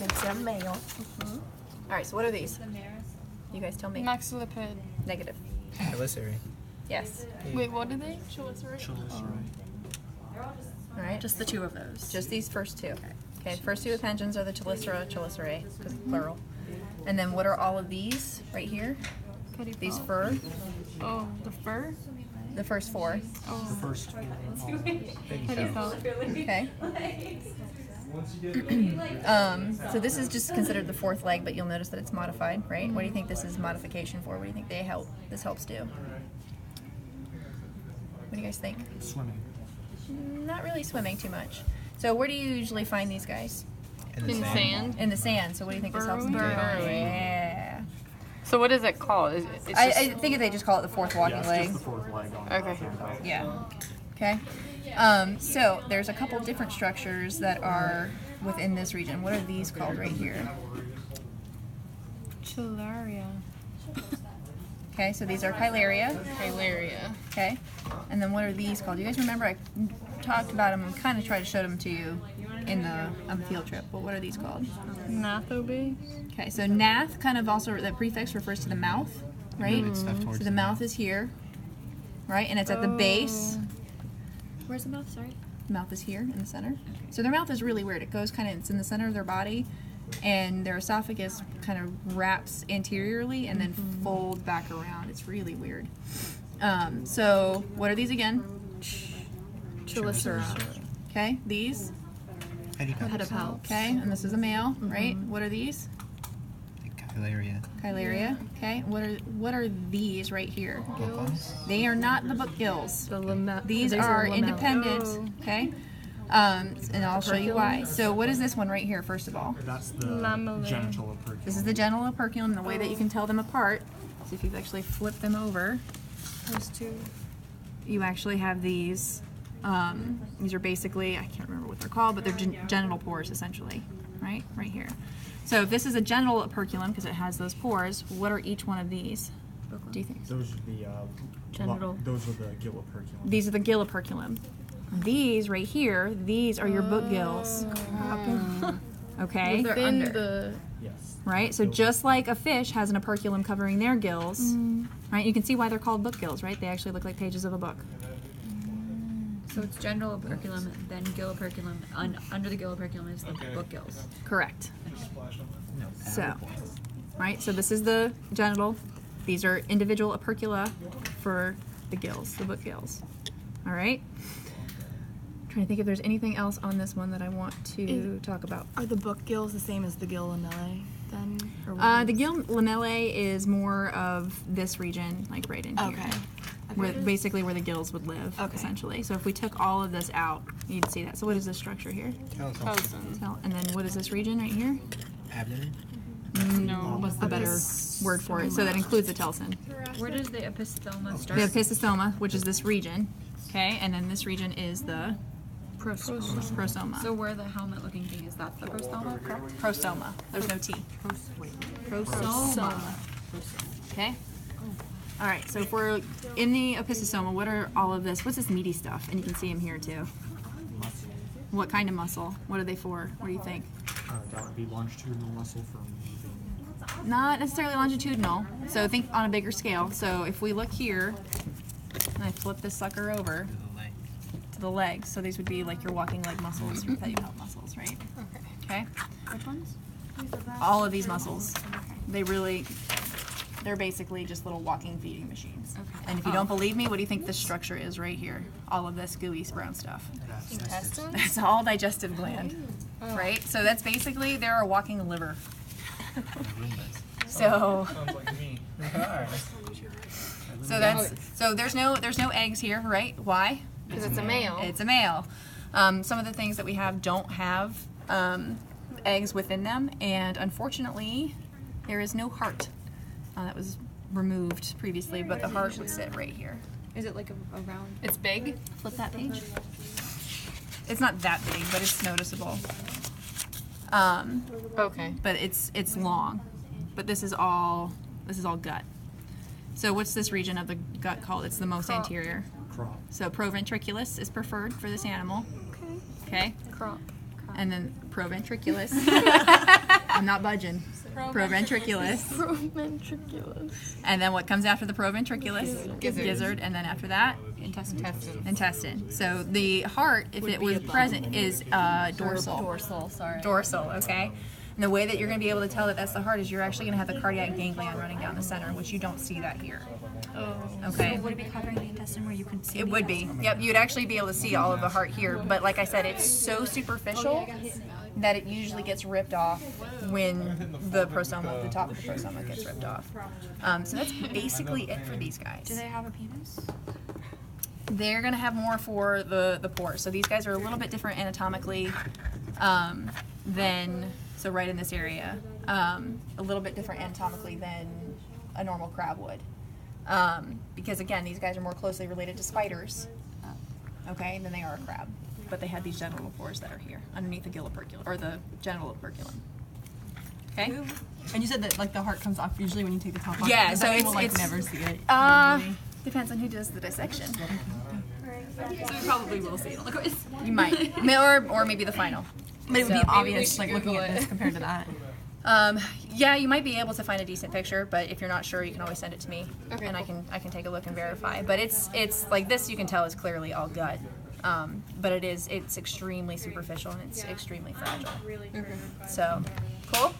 It's a male. All right, so what are these? You guys tell me. Maxilliped. Negative. Chelicerae. Yes. Wait, what are they? Chelicerae? All right. Just the two of those. Just these first two. Okay, the first two pensions are the Chelicerae, because it's plural. And then what are all of these right here? These fur. Oh, the fur? The first four. Oh. The first two. Okay. So this is just considered the fourth leg, but you'll notice that it's modified, right? What do you think this is modification for? What do you think this helps do? What do you guys think? Swimming. Not really swimming too much. So where do you usually find these guys? In the sand? In the sand. So what do you think this helps them do? Burrowing. Yeah. So what is it called? It's I think they just call it the fourth walking leg. Just the fourth leg on Okay. Yeah. Okay. So there's a couple different structures that are within this region. What are these called right here? Chelicerae. Okay, so these are Chelicerae. Chelicerae. Okay. And then what are these called? Do you guys remember I talked about them and kind of tried to show them to you in the field trip. But what are these called? Nathobase. Okay, so nath kind of also, that prefix refers to the mouth, right? It's stuff So towards the mouth is here, right? And it's at the base. Where's the mouth? Sorry. The mouth is here in the center. So their mouth is really weird. It goes kind of, it's in the center of their body, and their esophagus kind of wraps anteriorly and then folds back around. It's really weird. So what are these again? Chelicerae. Okay, these. Pedipalps. Okay, and this is a male, right? What are these? Chelicerae. Chelicerae. Okay, what are these right here? Gills. They are not the book gills. The These are independent. Okay, and I'll show you why. So what is this one right here? First of all, That's the Lamellate. genital operculum. this is the genital operculum. The way that you can tell them apart is if you've actually flipped them over. Those two. You actually have these. These are basically, I can't remember what they're called, but they're genital pores essentially, right? Right here. So if this is a genital operculum because it has those pores, what are each one of these? Do you think? Those are the Genital. Those are the gill operculum. These are the gill operculum. These right here, these are your book gills. Okay? They're Within under. the Yes. Right? So just like a fish has an operculum covering their gills, right? You can see why they're called book gills, right? They actually look like pages of a book. So it's genital operculum, then gill operculum. Under the gill operculum is the book gills. Correct. No. So, right? So this is the genital. These are individual opercula for the gills, the book gills. All right? Trying to think if there's anything else on this one that I want to talk about. Are the book gills the same as the gill lamellae then? Or what The is- gill lamellae is more of this region, like right in here. Okay. Where, basically where the gills would live, Okay. essentially. So if we took all of this out, you'd see that. So what is this structure here? Telson. And then what is this region right here? Abdomen. No. What's the better word for it? So that includes the telson. Where does the epistoma start? The epistoma, which is this region, okay? And then this region is the prosoma. So where the helmet-looking thing is, that's the prostoma? Prosoma. There's no T. Prosoma. Okay? All right, so if we're in the epistoma, what are all of this? What's this meaty stuff? And you can see them here too. What kind of muscle? What are they for? What do you think? That would be longitudinal muscle for moving. Not necessarily longitudinal. So think on a bigger scale. So if we look here, and I flip this sucker over to the legs, so these would be like your walking leg muscles, your pedipalp muscles, right? Okay. Which ones? All of these muscles, they're basically just little walking feeding machines. Okay. And if you don't believe me, what do you think this structure is right here? All of this gooey brown stuff. Intestines? That's all digestive gland, right? So that's basically, they're a walking liver. So, Sounds like me. so there's no eggs here, right? Why? Because it's a male. It's a male. Some of the things that we have don't have eggs within them, and unfortunately, there is no heart. That was removed previously, but the heart would sit right here. Is it like a round? It's big. Flip that page. It's not that big, but it's noticeable. Okay. But it's long. But this is all gut. So what's this region of the gut called? It's the most Crop. anterior. Crop. So proventriculus is preferred for this animal. Okay. Okay. Crop. and then proventriculus. I'm not budging. Proventriculus. Proventriculus. And then what comes after the proventriculus? Gizzard. And then after that? Intestine. So the heart, if it was present, is dorsal. Dorsal, okay? And the way that you're going to be able to tell that that's the heart is you're actually going to have the cardiac ganglion running down the center, which you don't see that here. Okay. So would it be covering the intestine where you can see? It would be. Yep, you'd actually be able to see all of the heart here. But like I said, it's so superficial that it usually gets ripped off when the prosoma, the top of the prosoma gets ripped off. So that's basically it for these guys. Do they have a penis? They're going to have more for the pores. So these guys are a little bit different anatomically than, so right in this area, a little bit different anatomically than a normal crab would. Because again, these guys are more closely related to spiders, okay, than they are a crab. But they have these genital pores that are here underneath the gill operculum, or the genital operculum. Okay. And you said that like the heart comes off usually when you take the top off. Yeah, Does so that mean it's we'll, it's never see it. Depends on who does the dissection. So you probably will see it on the quiz. You might, or maybe the final. But it would So- be obvious like looking at this compared to that. Yeah, you might be able to find a decent picture, but if you're not sure, you can always send it to me, and I can take a look and verify. But it's like this, you can tell is clearly all gut, but it's extremely superficial and it's extremely fragile. So, cool.